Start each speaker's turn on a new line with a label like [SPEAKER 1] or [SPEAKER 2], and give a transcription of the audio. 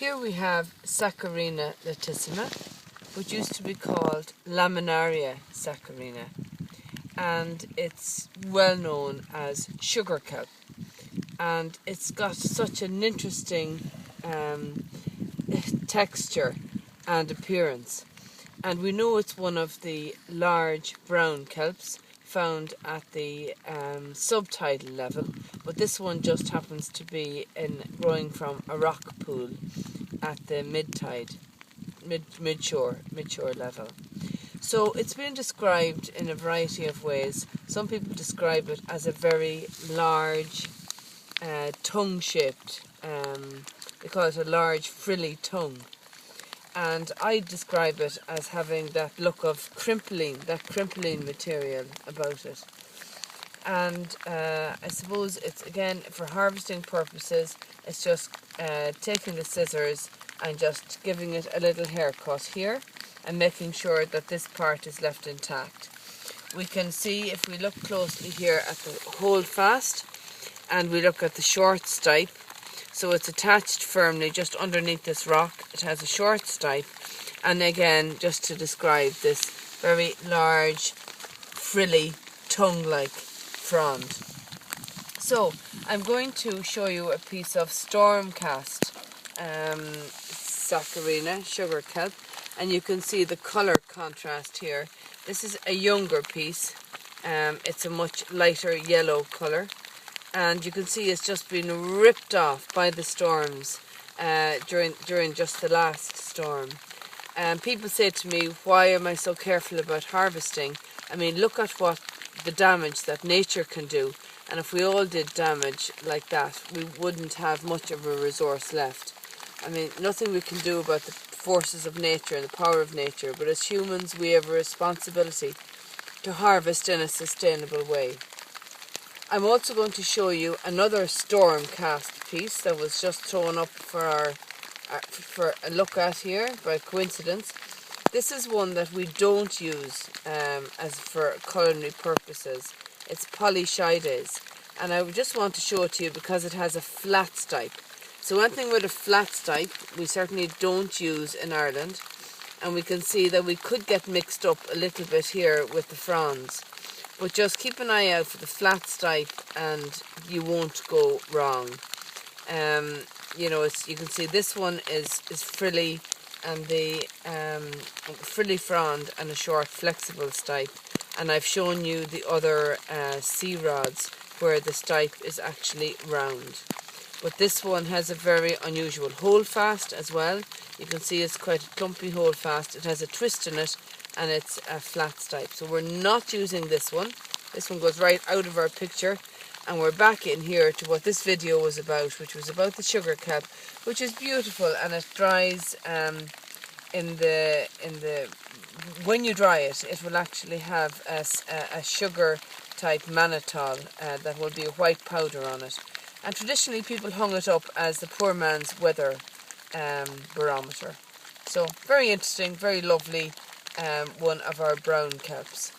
[SPEAKER 1] Here we have Saccharina latissima, which used to be called Laminaria saccharina, and it's well known as sugar kelp, and it's got such an interesting texture and appearance, and we know it's one of the large brown kelps found at the subtidal level, but this one just happens to be growing from a rock pool at the mid-shore level. So it's been described in a variety of ways. Some people describe it as a very large tongue-shaped, they call it a large frilly tongue. And I describe it as having that look of crimpling material about it. And I suppose it's, again, for harvesting purposes, it's just taking the scissors and just giving it a little haircut here and making sure that this part is left intact. We can see, if we look closely here at the holdfast and we look at the short stipe, so it's attached firmly just underneath this rock. It has a short stipe, and again, just to describe this very large, frilly, tongue-like frond. So I'm going to show you a piece of storm-cast Saccharina sugar kelp, and you can see the colour contrast here. This is a younger piece. It's a much lighter yellow colour, and you can see it's just been ripped off by the storms during just the last storm. People say to me, why am I so careful about harvesting? I mean, look at what the damage that nature can do, and if we all did damage like that, we wouldn't have much of a resource left. I mean, nothing we can do about the forces of nature and the power of nature, but as humans we have a responsibility to harvest in a sustainable way. I'm also going to show you another storm cast piece that was just thrown up for a look at here by coincidence. This is one that we don't use as for culinary purposes. It's polyschides, and I just want to show it to you because it has a flat stipe. So one thing with a flat stipe we certainly don't use in Ireland, and we can see that we could get mixed up a little bit here with the fronds. But just keep an eye out for the flat stipe and you won't go wrong. You know, you can see this one is frilly, and the frilly frond and a short flexible stipe. And I've shown you the other sea rods where the stipe is actually round. But this one has a very unusual holdfast as well. You can see it's quite a clumpy holdfast. It has a twist in it, and it's a flat stipe. So we're not using this one. This one goes right out of our picture, and we're back in here to what this video was about, which was about the sugar kelp, which is beautiful, and it dries when you dry it, it will actually have a sugar type mannitol that will be a white powder on it. And traditionally people hung it up as the poor man's weather barometer. So very interesting, very lovely, one of our brown kelps.